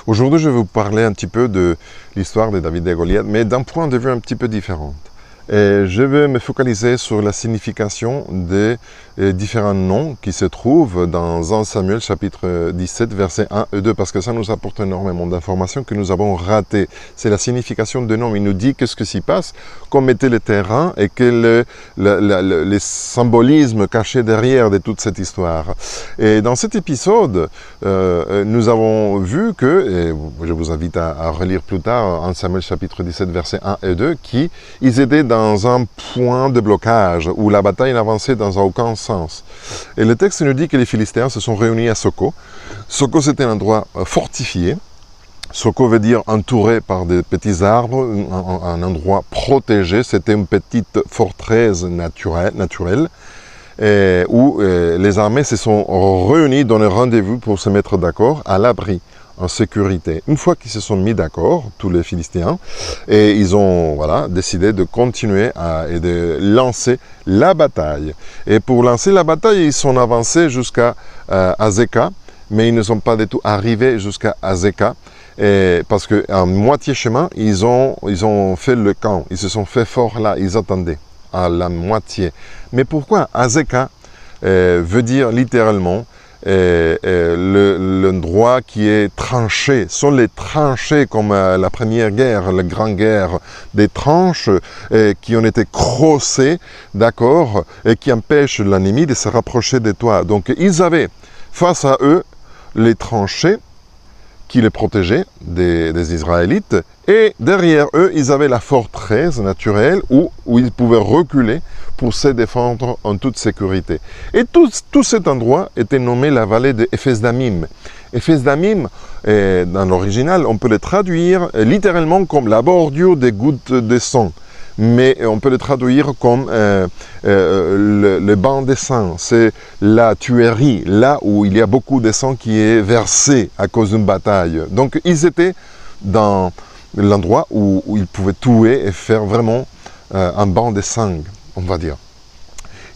Aujourd'hui, je vais vous parler un petit peu de l'histoire de David et Goliath, mais d'un point de vue un petit peu différent. Et je vais me focaliser sur la signification des différents noms qui se trouvent dans 1 Samuel chapitre 17, versets 1 et 2, parce que ça nous apporte énormément d'informations que nous avons ratées. C'est la signification des noms. Il nous dit qu'est-ce que s'y passe, comment était le terrain et quel les symbolismes cachés derrière de toute cette histoire. Et dans cet épisode, nous avons vu que, et je vous invite à relire plus tard 1 Samuel chapitre 17, versets 1 et 2, ils étaient dans un point de blocage où la bataille n'avançait dans aucun sens. Et le texte nous dit que les Philistins se sont réunis à Soko. Soko, c'était un endroit fortifié. Soko veut dire entouré par des petits arbres, un endroit protégé. C'était une petite forteresse naturelle où les armées se sont réunies dans un rendez-vous pour se mettre d'accord à l'abri, en sécurité. Une fois qu'ils se sont mis d'accord, tous les Philistins, et ils ont décidé de continuer et de lancer la bataille. Et pour lancer la bataille, ils sont avancés jusqu'à Azekah, mais ils ne sont pas du tout arrivés jusqu'à Azekah, parce qu'en moitié chemin, ils ont fait le camp, ils se sont fait fort là, ils attendaient à la moitié. Mais pourquoi Azekah veut dire littéralement l'endroit qui est tranché, sont les tranchées comme la première guerre, la grande guerre, des tranches qui ont été crossées, d'accord, et qui empêchent l'ennemi de se rapprocher de toi. Donc ils avaient face à eux les tranchées qui les protégeaient des Israélites, et derrière eux, ils avaient la forteresse naturelle où ils pouvaient reculer pour se défendre en toute sécurité. Et tout cet endroit était nommé la vallée de Ephes-Damim. Ephes-Damim, dans l'original, on peut le traduire littéralement comme la bordure des gouttes de sang. Mais on peut le traduire comme le banc de sang. C'est la tuerie, là où il y a beaucoup de sang qui est versé à cause d'une bataille. Donc ils étaient dans l'endroit où ils pouvaient tuer et faire vraiment un banc de sang, on va dire.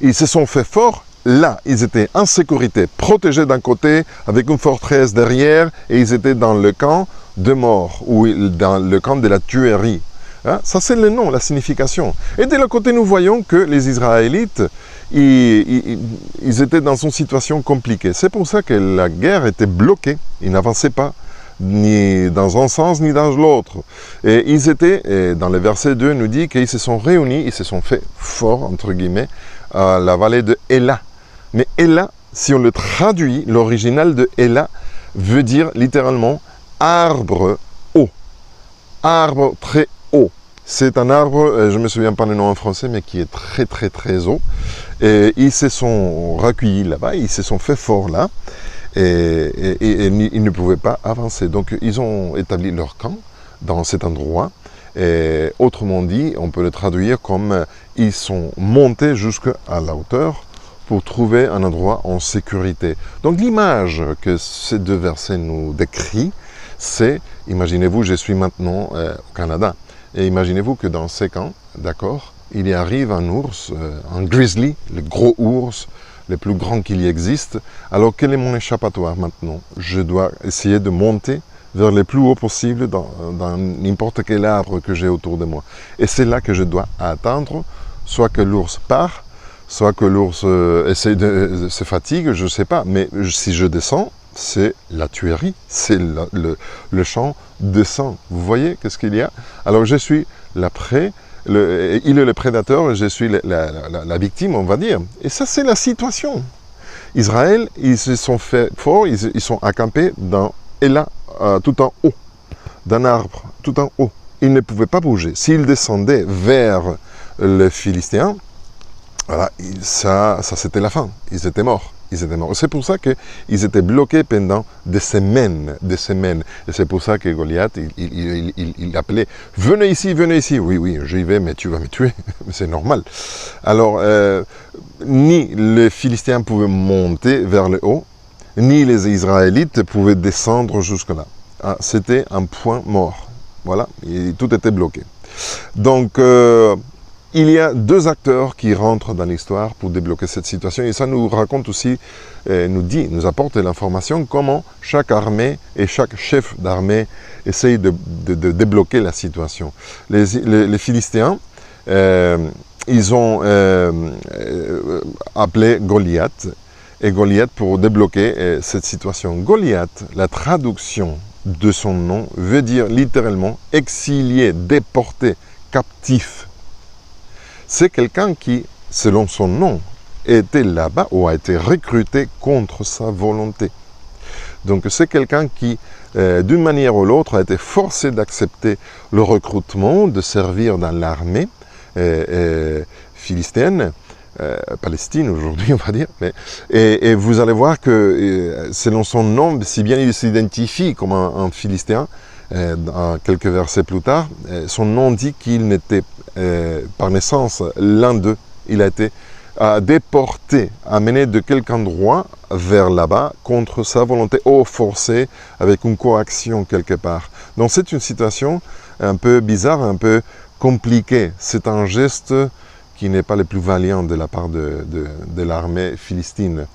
Ils se sont fait forts. Là, ils étaient en sécurité, protégés d'un côté, avec une forteresse derrière, et ils étaient dans le camp de mort, ou dans le camp de la tuerie. Hein? Ça, c'est le nom, la signification. Et de l'autre côté, nous voyons que les Israélites, ils étaient dans une situation compliquée. C'est pour ça que la guerre était bloquée. Ils n'avançaient pas, ni dans un sens, ni dans l'autre. Et ils étaient, et dans le verset 2, nous dit qu'ils se sont réunis, ils se sont fait forts, entre guillemets, à la vallée de Éla. Mais Éla, si on le traduit, l'original de Éla veut dire littéralement arbre haut. Arbre très haut. C'est un arbre, je ne me souviens pas le nom en français, mais qui est très très très haut. Et ils se sont recueillis là-bas, ils se sont fait forts là, et ils ne pouvaient pas avancer. Donc ils ont établi leur camp dans cet endroit. Et autrement dit, on peut le traduire comme ils sont montés jusqu'à la hauteur pour trouver un endroit en sécurité. Donc l'image que ces deux versets nous décrivent, c'est, imaginez-vous, je suis maintenant au Canada, et imaginez-vous que dans ces camps, d'accord, il y arrive un ours, un grizzly, le gros ours, le plus grand qu'il y existe. Alors quel est mon échappatoire maintenant? Je dois essayer de monter vers le plus haut possible dans n'importe quel arbre que j'ai autour de moi. Et c'est là que je dois attendre, soit que l'ours part, soit que l'ours essaie de se fatigue, je ne sais pas. Mais si je descends, c'est la tuerie, c'est le champ de sang. Vous voyez qu'est-ce qu'il y a? Alors je suis la prey, il est le prédateur, je suis la victime, on va dire. Et ça, c'est la situation. Israël, ils se sont fait forts, ils sont accampés dans Éla, tout en haut, d'un arbre, tout en haut. Ils ne pouvaient pas bouger. S'ils descendaient vers les Philistins, voilà, ça c'était la fin. Ils étaient morts. C'est pour ça qu'ils étaient bloqués pendant des semaines. Et c'est pour ça que Goliath, il appelait « Venez ici. » Oui, j'y vais, mais tu vas me tuer. C'est normal. Alors, ni les Philistins pouvaient monter vers le haut, ni les Israélites pouvaient descendre jusque-là. Ah, c'était un point mort. Voilà, et tout était bloqué. Donc, il y a deux acteurs qui rentrent dans l'histoire pour débloquer cette situation. Et ça nous raconte aussi, nous apporte l'information comment chaque armée et chaque chef d'armée essaye de débloquer la situation. Les Philistins, ils ont appelé Goliath, et Goliath pour débloquer cette situation. Goliath, la traduction de son nom, veut dire littéralement exilé, déporté, captif. C'est quelqu'un qui, selon son nom, était là-bas ou a été recruté contre sa volonté. Donc c'est quelqu'un qui, d'une manière ou l'autre, a été forcé d'accepter le recrutement, de servir dans l'armée philistine, Palestine aujourd'hui on va dire, et vous allez voir que selon son nom, si bien il s'identifie comme un Philistin, quelques versets plus tard, son nom dit qu'il n'était par naissance l'un d'eux. Il a été déporté, amené de quelque endroit vers là-bas contre sa volonté, ou forcé avec une coaction quelque part. Donc c'est une situation un peu bizarre, un peu compliquée. C'est un geste qui n'est pas le plus valiant de la part de l'armée philistine.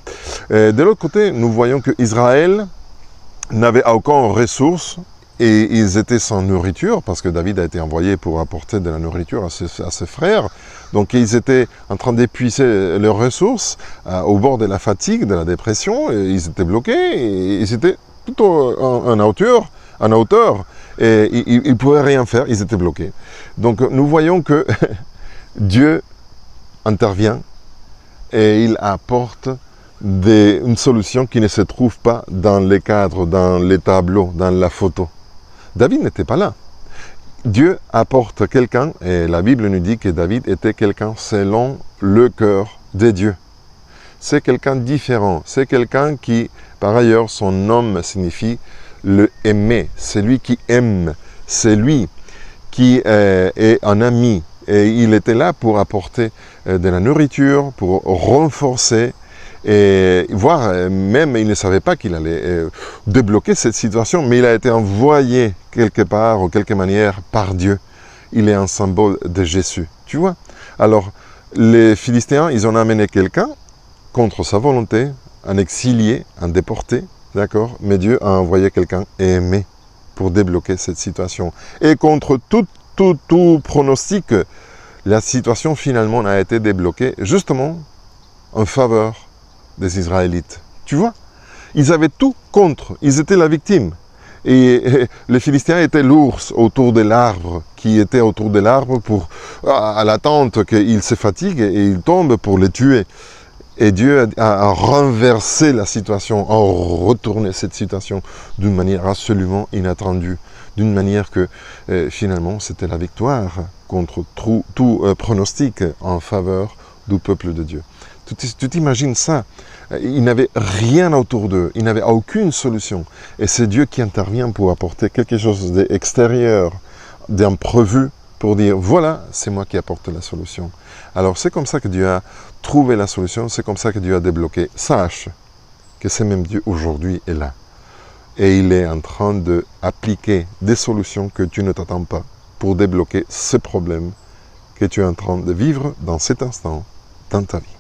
De l'autre côté, nous voyons que Israël n'avait aucune ressource et ils étaient sans nourriture, parce que David a été envoyé pour apporter de la nourriture à ses frères. Donc ils étaient en train d'épuiser leurs ressources au bord de la fatigue, de la dépression, et ils étaient bloqués, et ils étaient plutôt en hauteur, et ils ne pouvaient rien faire, ils étaient bloqués. Donc nous voyons que Dieu intervient et il apporte une solution qui ne se trouve pas dans les cadres, dans les tableaux, dans la photo. David n'était pas là. Dieu apporte quelqu'un, et la Bible nous dit que David était quelqu'un selon le cœur de Dieu. C'est quelqu'un différent, c'est quelqu'un qui, par ailleurs, son nom signifie le aimer, c'est lui qui aime, c'est lui qui est un ami. Et il était là pour apporter de la nourriture, pour renforcer, et voire même il ne savait pas qu'il allait débloquer cette situation, mais il a été envoyé quelque part ou quelque manière par Dieu. Il est un symbole de Jésus, tu vois. Alors, les Philistins, ils ont amené quelqu'un contre sa volonté, un exilié, un déporté, d'accord, mais Dieu a envoyé quelqu'un aimé pour débloquer cette situation. Et contre tout pronostic, la situation finalement a été débloquée justement en faveur des Israélites. Tu vois, ils avaient tout contre, ils étaient la victime. Et les Philistins étaient l'ours autour de l'arbre, qui était autour de l'arbre à l'attente qu'il se fatigue et il tombe pour les tuer. Et Dieu a renversé la situation, a retourné cette situation d'une manière absolument inattendue, d'une manière que finalement c'était la victoire contre tout pronostic en faveur du peuple de Dieu. Tu t'imagines ça? Ils n'avaient rien autour d'eux, ils n'avaient aucune solution. Et c'est Dieu qui intervient pour apporter quelque chose d'extérieur, d'imprévu, pour dire, voilà, c'est moi qui apporte la solution. Alors c'est comme ça que Dieu a trouvé la solution, c'est comme ça que Dieu a débloqué. Sache que ce même Dieu aujourd'hui est là. Et il est en train d'appliquer des solutions que tu ne t'attends pas pour débloquer ce problème que tu es en train de vivre dans cet instant dans ta vie.